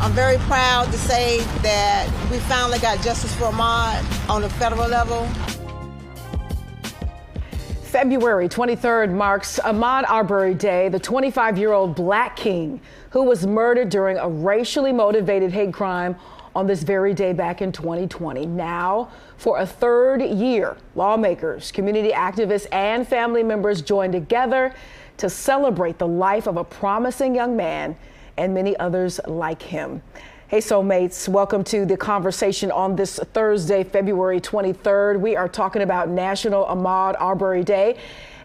I'm very proud to say that we finally got justice for Ahmaud on the federal level. February 23rd marks Ahmaud Arbery Day, the 25-year-old black king who was murdered during a racially motivated hate crime on this very day back in 2020. Now, for a third year, lawmakers, community activists, and family members joined together to celebrate the life of a promising young man and many others like him. Hey, soulmates, welcome to the conversation on this Thursday, February 23rd. We are talking about National Ahmaud Arbery Day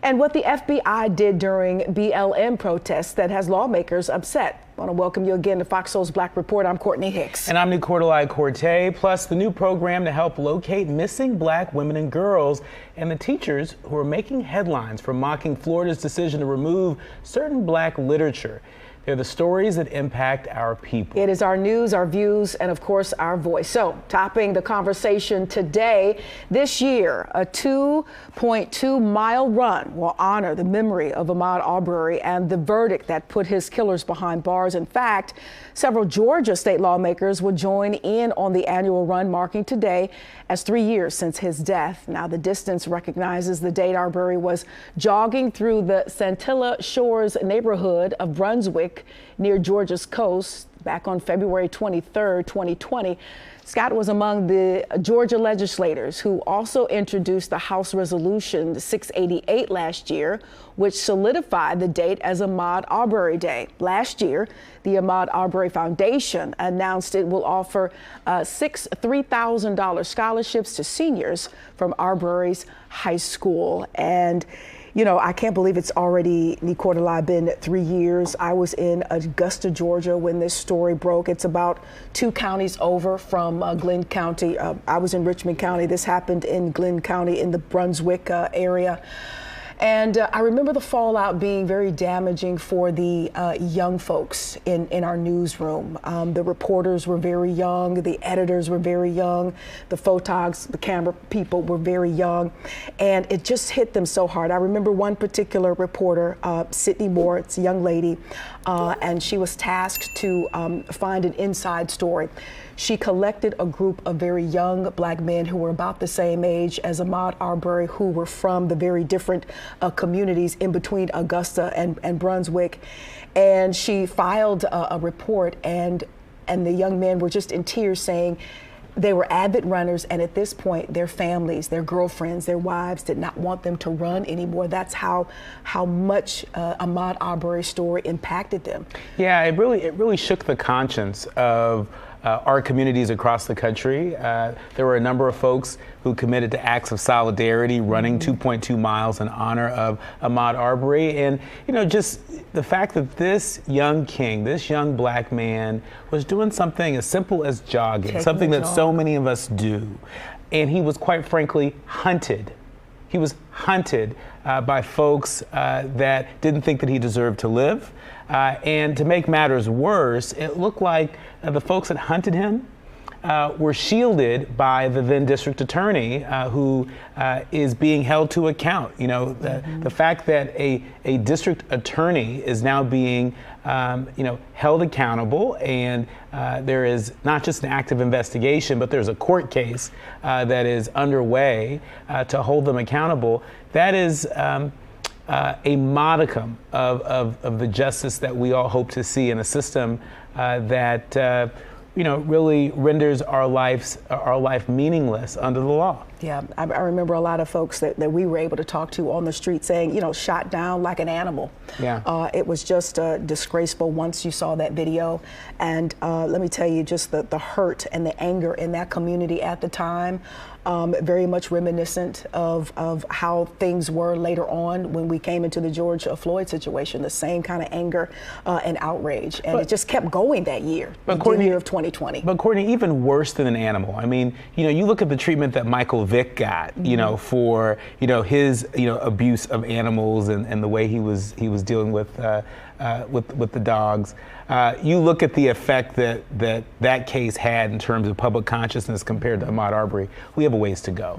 and what the FBI did during BLM protests that has lawmakers upset. I want to welcome you again to Fox Soul's Black Report. I'm Courtney Hicks. And I'm Nicordelai Corte, plus the new program to help locate missing black women and girls and the teachers who are making headlines for mocking Florida's decision to remove certain black literature. They're the stories that impact our people. It is our news, our views, and of course, our voice. So, topping the conversation today, this year, a 2.2-mile run will honor the memory of Ahmaud Arbery and the verdict that put his killers behind bars. In fact, several Georgia state lawmakers will join in on the annual run, marking today as 3 years since his death. Now, the distance recognizes the date Arbery was jogging through the Santilla Shores neighborhood of Brunswick near Georgia's coast back on February 23rd, 2020. Scott was among the Georgia legislators who also introduced the House Resolution 688 last year, which solidified the date as Ahmaud Arbery Day. Last year, the Ahmaud Arbery Foundation announced it will offer six $3,000 scholarships to seniors from Arbery's high school. And you know, I can't believe it's already, Nicordelai, been 3 years. I was in Augusta, Georgia when this story broke. It's about 2 counties over from Glynn County. I was in Richmond County. This happened in Glynn County in the Brunswick area. And I remember the fallout being very damaging for the young folks in our newsroom. The reporters were very young, the editors were very young, the photogs, the camera people were very young, and it just hit them so hard. I remember one particular reporter, Sydney Moore, it's a young lady, and she was tasked to find an inside story. She collected a group of very young black men who were about the same age as Ahmaud Arbery, who were from the very different communities in between Augusta and Brunswick. And she filed a report, and the young men were just in tears saying they were avid runners, and at this point, their families, their girlfriends, their wives did not want them to run anymore. That's how much Ahmaud Arbery's story impacted them. Yeah, it really shook the conscience of our communities across the country. There were a number of folks who committed to acts of solidarity, running 2.2 miles in honor of Ahmaud Arbery. And, you know, just the fact that this young king, this young black man, was doing something as simple as jogging, something that so many of us do. And he was, quite frankly, hunted. He was hunted by folks that didn't think that he deserved to live. And to make matters worse, it looked like the folks that hunted him were shielded by the then district attorney who is being held to account. You know, the fact that a district attorney is now being held accountable, and there is not just an active investigation, but there's a court case that is underway to hold them accountable. That is a modicum of the justice that we all hope to see in a system that really renders our life meaningless under the law. Yeah, I remember a lot of folks that we were able to talk to on the street saying, you know, shot down like an animal. Yeah. It was just disgraceful once you saw that video. And let me tell you, just the hurt and the anger in that community at the time, very much reminiscent of how things were later on when we came into the George Floyd situation, the same kind of anger and outrage. And it just kept going that year, the year of 2020. But Courtney, even worse than an animal. I mean, you look at the treatment that Michael Vick got, for, his, abuse of animals and the way he was dealing with the dogs. You look at the effect that case had in terms of public consciousness compared to Ahmaud Arbery. We have a ways to go.